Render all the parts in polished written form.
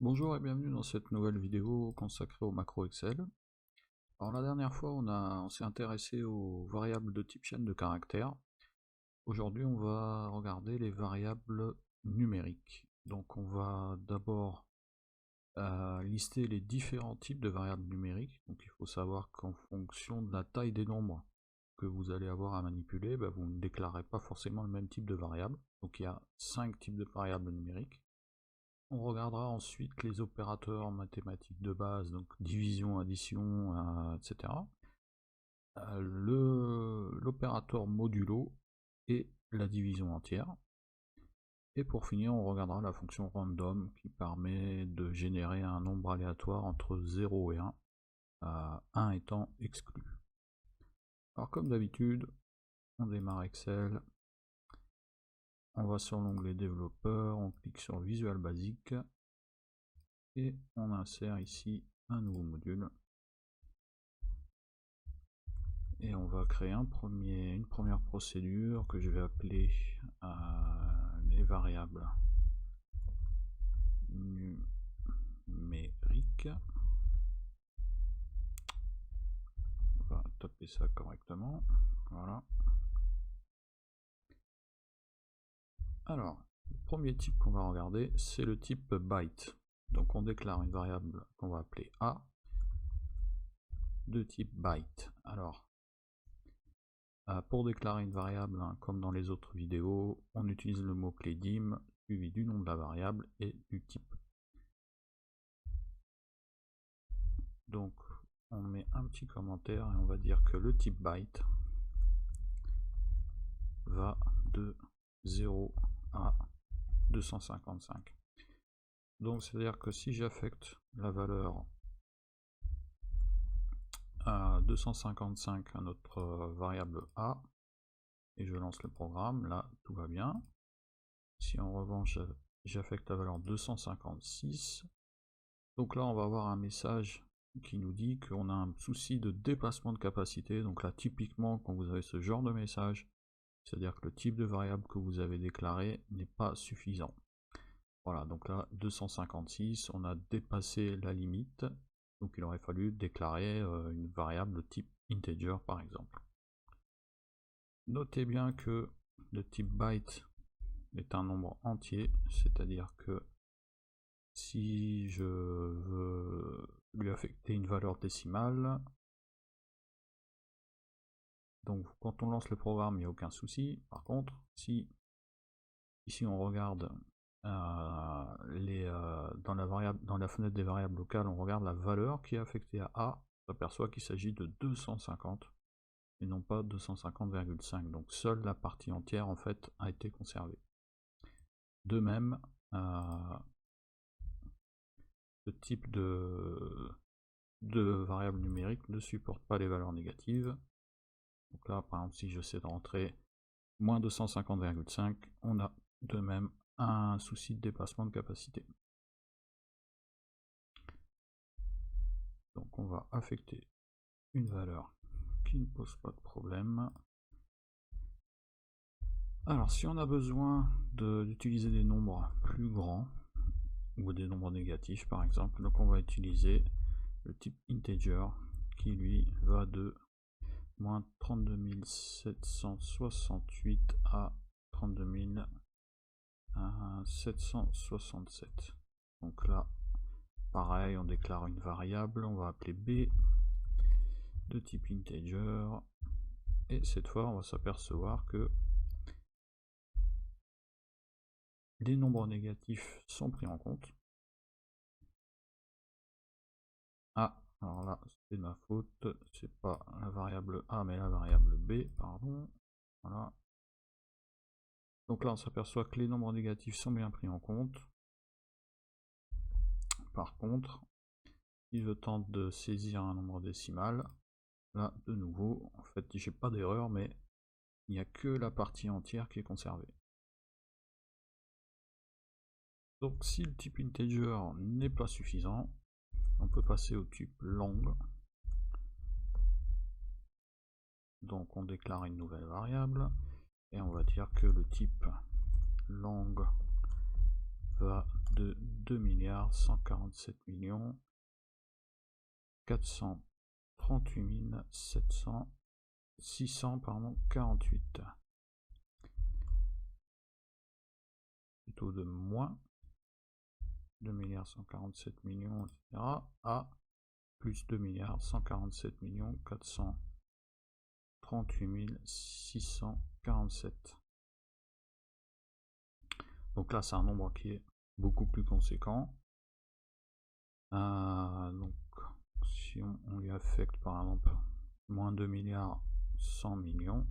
Bonjour et bienvenue dans cette nouvelle vidéo consacrée au macro Excel. Alors la dernière fois on s'est intéressé aux variables de type chaîne de caractères. Aujourd'hui on va regarder les variables numériques. Donc on va d'abord lister les différents types de variables numériques. Donc il faut savoir qu'en fonction de la taille des nombres que vous allez avoir à manipuler, vous ne déclarez pas forcément le même type de variable. Donc il y a 5 types de variables numériques. On regardera ensuite les opérateurs mathématiques de base, donc division, addition, etc. L'opérateur modulo et la division entière. Et pour finir, on regardera la fonction random qui permet de générer un nombre aléatoire entre 0 et 1, 1 étant exclu. Alors comme d'habitude, on démarre Excel, on va sur l'onglet développeur, on clique sur Visual Basic, et on insère ici un nouveau module et on va créer une première procédure que je vais appeler les variables numériques. On va taper ça correctement, voilà. Alors le premier type qu'on va regarder, c'est le type byte. Donc on déclare une variable qu'on va appeler A de type byte. Alors pour déclarer une variable, comme dans les autres vidéos, on utilise le mot-clé dim suivi du nom de la variable et du type. Donc on met un petit commentaire et on va dire que le type byte va de 0 à 255. Donc c'est à dire que si j'affecte la valeur à 255 à notre variable A et je lance le programme, là tout va bien. Si en revanche j'affecte la valeur 256, donc là on va avoir un message qui nous dit qu'on a un souci de dépassement de capacité. Donc là typiquement quand vous avez ce genre de message, c'est à dire que le type de variable que vous avez déclaré n'est pas suffisant. Voilà, donc là 256, on a dépassé la limite, donc il aurait fallu déclarer une variable de type integer par exemple. Notez bien que le type byte est un nombre entier, c'est-à-dire que si je veux lui affecter une valeur décimale, donc quand on lance le programme il n'y a aucun souci. Par contre, si ici on regarde dans la fenêtre des variables locales, on regarde la valeur qui est affectée à A, on s'aperçoit qu'il s'agit de 250 et non pas 250,5. Donc seule la partie entière en fait a été conservée. De même, ce type de variable numérique ne supporte pas les valeurs négatives. Donc là, par exemple, si j'essaie de rentrer moins 250,5, on a de même un souci de dépassement de capacité. Donc on va affecter une valeur qui ne pose pas de problème. Alors si on a besoin d'utiliser des nombres plus grands, ou des nombres négatifs par exemple, donc on va utiliser le type integer qui lui va de moins 32 768 à 32 767. Donc là, pareil, on déclare une variable, on va appeler B de type integer, et cette fois on va s'apercevoir que les nombres négatifs sont pris en compte. Ah, alors là, c'est de ma faute, c'est pas la variable A, mais la variable B, pardon. Voilà. Donc là, on s'aperçoit que les nombres négatifs sont bien pris en compte. Par contre, si je tente de saisir un nombre décimal, là, de nouveau, en fait, j'ai pas d'erreur, mais il n'y a que la partie entière qui est conservée. Donc si le type integer n'est pas suffisant, on peut passer au type long. Donc on déclare une nouvelle variable et on va dire que le type long va de 2 milliards 147 millions 438 648, plutôt de moins 2 milliards 147 millions, etc. à plus 2 milliards 147 millions 438 647. Donc là, c'est un nombre qui est beaucoup plus conséquent. Donc, si on lui affecte par exemple moins 2 milliards 100 millions,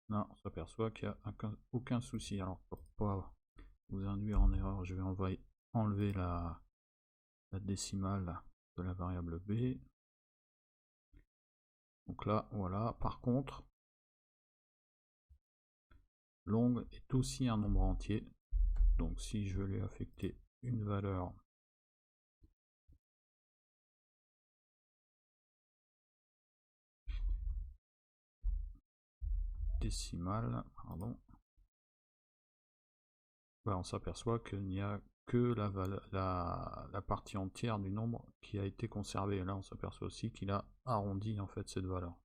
là, on s'aperçoit qu'il n'y a aucun souci. Alors, pour pas vous induire en erreur, je vais enlever la décimale de la variable b. Donc là, voilà. Par contre, long est aussi un nombre entier. Donc si je veux lui affecter une valeur décimale, pardon, on s'aperçoit qu'il n'y a que la partie entière du nombre qui a été conservée. Là, on s'aperçoit aussi qu'il a arrondi en fait cette valeur.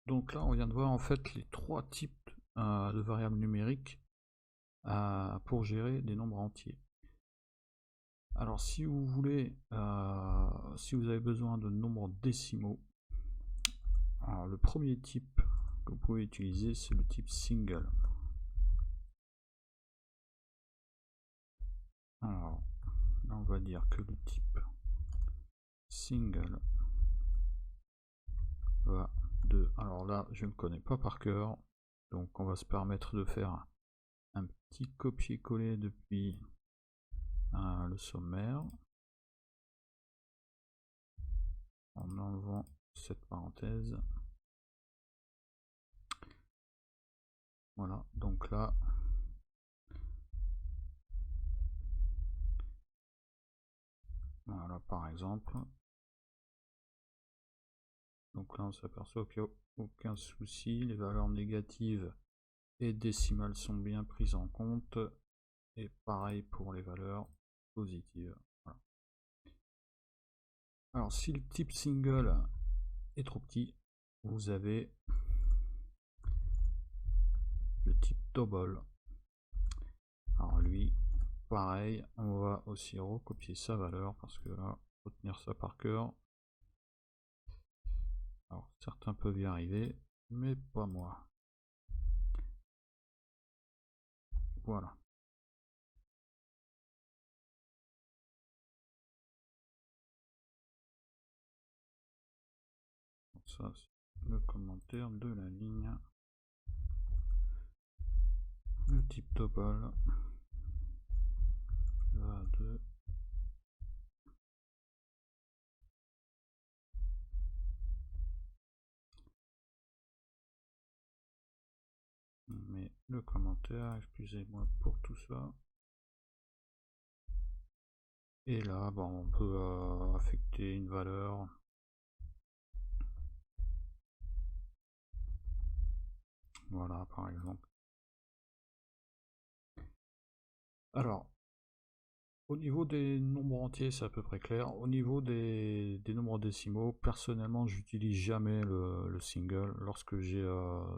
Donc là, on vient de voir en fait les trois types de variables numériques pour gérer des nombres entiers. Alors, si vous voulez, si vous avez besoin de nombres décimaux, alors le premier type que vous pouvez utiliser, c'est le type single. Alors, là, on va dire que le type single va de... Alors là, je ne connais pas par cœur, donc on va se permettre de faire un petit copier-coller depuis le sommaire, en enlevant cette parenthèse. Voilà, donc là, voilà par exemple. Donc là, on s'aperçoit qu'il n'y a aucun souci, les valeurs négatives et décimales sont bien prises en compte, et pareil pour les valeurs positives. Voilà. Alors, si le type single est trop petit, vous avez le type double. Alors lui, pareil, on va aussi recopier sa valeur parce que là, retenir ça par cœur. Alors certains peuvent y arriver, mais pas moi. Voilà. Donc ça, c'est le commentaire de la ligne. Le type double va de mais le commentaire, excusez-moi pour tout ça. Et là, bon, on peut affecter une valeur. Voilà, par exemple. Alors, au niveau des nombres entiers, c'est à peu près clair. Au niveau des nombres décimaux, personnellement, j'utilise jamais le single. Lorsque j'ai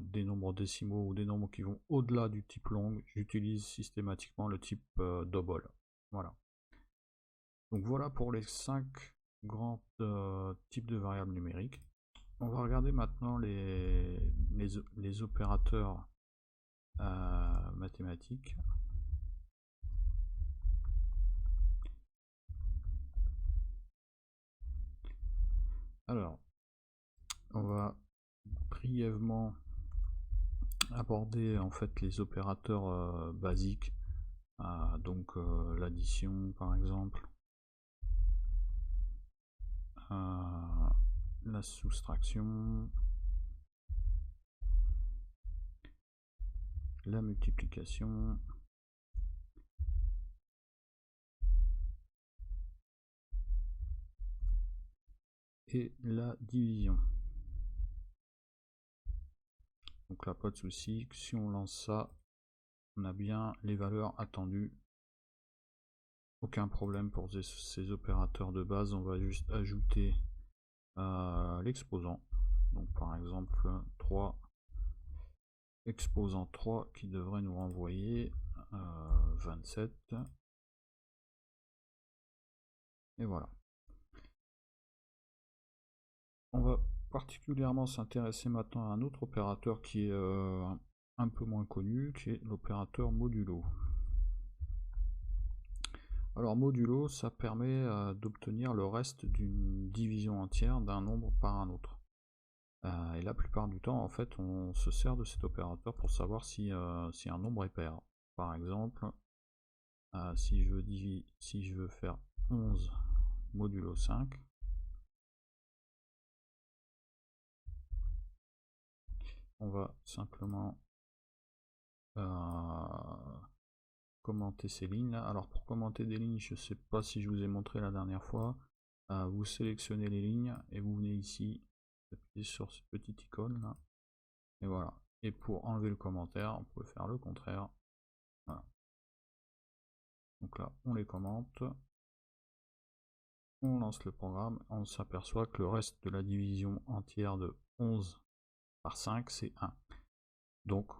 des nombres décimaux ou des nombres qui vont au-delà du type long, j'utilise systématiquement le type double. Voilà. Donc voilà pour les 5 grands types de variables numériques. On va regarder maintenant les opérateurs mathématiques. Alors, on va brièvement aborder en fait les opérateurs basiques, donc l'addition par exemple, la soustraction, la multiplication, et la division. Donc là, pas de souci. Si on lance ça, on a bien les valeurs attendues. Aucun problème pour ces opérateurs de base. On va juste ajouter l'exposant. Donc par exemple 3, exposant 3 qui devrait nous renvoyer 27. Et voilà. On va particulièrement s'intéresser maintenant à un autre opérateur qui est un peu moins connu, qui est l'opérateur modulo. Alors modulo, ça permet d'obtenir le reste d'une division entière d'un nombre par un autre. Et la plupart du temps, en fait, on se sert de cet opérateur pour savoir si un nombre est pair. Par exemple, si je veux faire 11 modulo 5, on va simplement commenter ces lignes là. Alors pour commenter des lignes, je ne sais pas si je vous ai montré la dernière fois, vous sélectionnez les lignes et vous venez ici, appuyez sur cette petite icône là, et voilà. Et pour enlever le commentaire, on peut faire le contraire. Voilà. Donc là, on les commente, on lance le programme, on s'aperçoit que le reste de la division entière de 11 par 5, c'est 1. Donc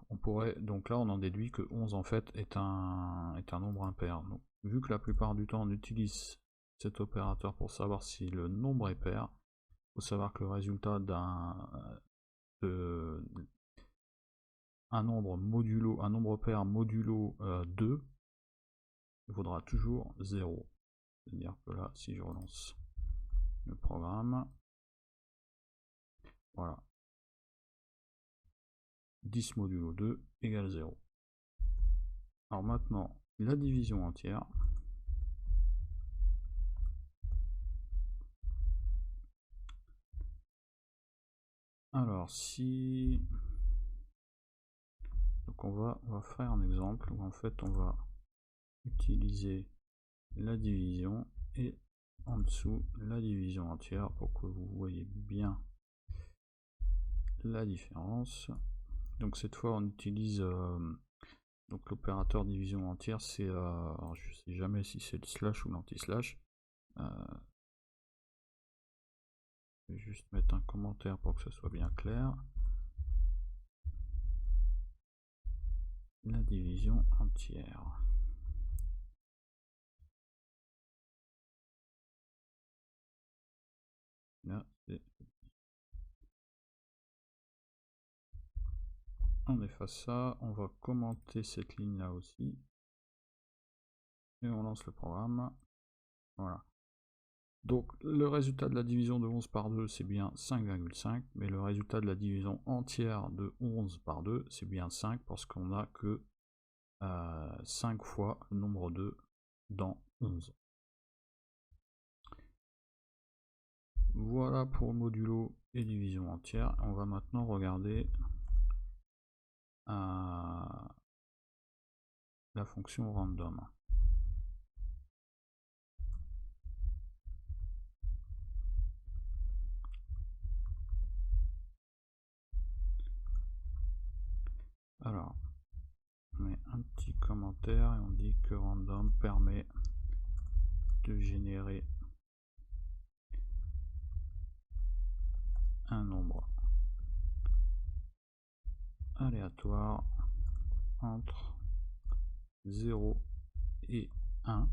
là on en déduit que 11 en fait est un nombre impair. Donc, vu que la plupart du temps on utilise cet opérateur pour savoir si le nombre est pair, il faut savoir que le résultat un nombre pair modulo 2 vaudra toujours 0. C'est-à-dire que là, si je relance le programme, voilà, 10 modulo 2 égale 0. Alors maintenant, la division entière. Alors si... Donc on va faire un exemple où en fait on va utiliser la division et en dessous la division entière pour que vous voyez bien la différence. Donc cette fois on utilise donc l'opérateur division entière, c'est je sais jamais si c'est le slash ou l'anti-slash. Je vais juste mettre un commentaire pour que ce soit bien clair. La division entière. Là, on efface ça, on va commenter cette ligne là aussi. Et on lance le programme. Voilà. Donc le résultat de la division de 11 par 2 c'est bien 5,5, mais le résultat de la division entière de 11 par 2 c'est bien 5 parce qu'on n'a que 5 fois le nombre 2 dans 11. Voilà pour modulo et division entière. On va maintenant regarder la fonction random. Alors, on met un petit commentaire et on dit que random permet de générer un nombre aléatoire entre 0 et 1,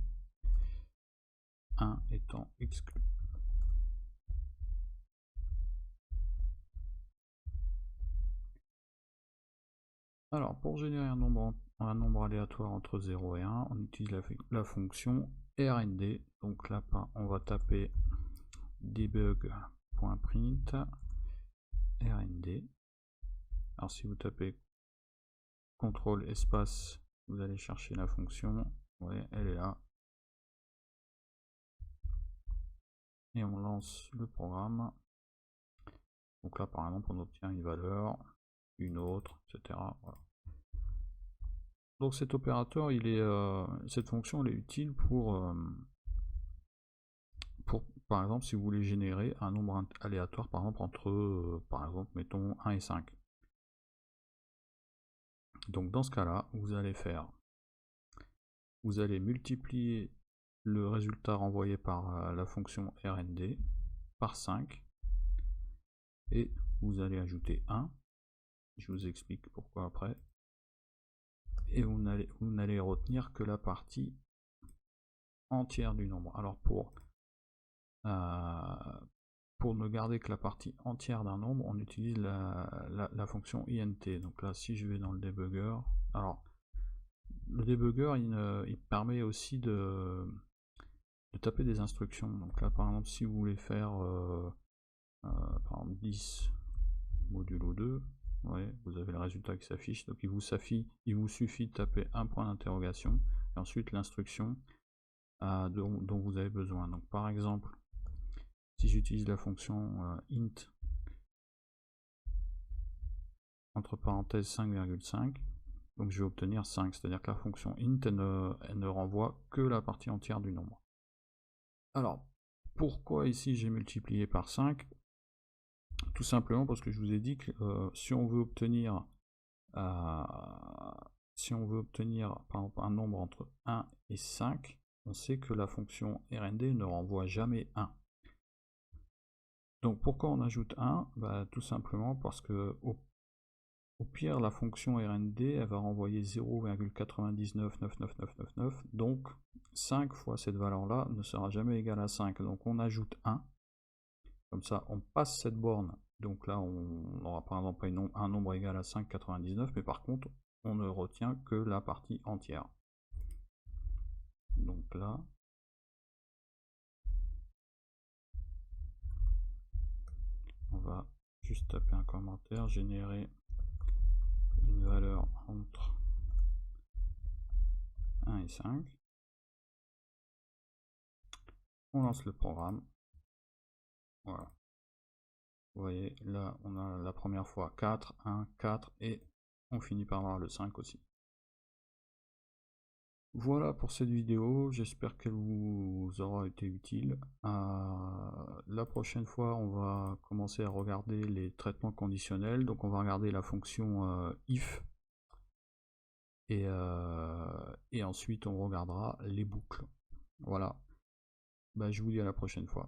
1 étant exclu. Alors pour générer un nombre aléatoire entre 0 et 1, on utilise la fonction rnd. Donc là on va taper debug.print rnd. Alors si vous tapez CTRL espace, vous allez chercher la fonction. Ouais, elle est là. Et on lance le programme. Donc là par exemple on obtient une valeur, une autre, etc. Voilà. Donc cet opérateur, cette fonction elle est utile pour par exemple, si vous voulez générer un nombre aléatoire, par exemple, entre, par exemple, mettons 1 et 5. Donc dans ce cas-là, vous allez multiplier le résultat renvoyé par la fonction RND par 5, et vous allez ajouter 1, je vous explique pourquoi après, et vous n'allez retenir que la partie entière du nombre. Alors pour ne garder que la partie entière d'un nombre, on utilise la fonction int. Donc là, si je vais dans le debugger, alors le debugger il permet aussi de taper des instructions. Donc là, par exemple, si vous voulez faire par exemple 10 modulo 2, ouais, vous avez le résultat qui s'affiche. Donc il vous suffit de taper un point d'interrogation et ensuite l'instruction dont vous avez besoin. Donc par exemple, si j'utilise la fonction int entre parenthèses 5,5, donc je vais obtenir 5, c'est-à-dire que la fonction int elle ne renvoie que la partie entière du nombre. Alors, pourquoi ici j'ai multiplié par 5? Tout simplement parce que je vous ai dit que si on veut obtenir par exemple un nombre entre 1 et 5, on sait que la fonction RND ne renvoie jamais 1. Donc pourquoi on ajoute 1? Tout simplement parce que au pire, la fonction RND elle va renvoyer 0,9999999, donc 5 fois cette valeur-là ne sera jamais égal à 5. Donc on ajoute 1, comme ça on passe cette borne. Donc là on n'aura par exemple pas un nombre égal à 5,99, mais par contre on ne retient que la partie entière. Donc là, on va juste taper un commentaire, générer une valeur entre 1 et 5. On lance le programme. Voilà. Vous voyez, là, on a la première fois 4, 1, 4, et on finit par avoir le 5 aussi. Voilà pour cette vidéo, j'espère qu'elle vous aura été utile. La prochaine fois, on va commencer à regarder les traitements conditionnels. Donc on va regarder la fonction if, et ensuite on regardera les boucles. Voilà, je vous dis à la prochaine fois.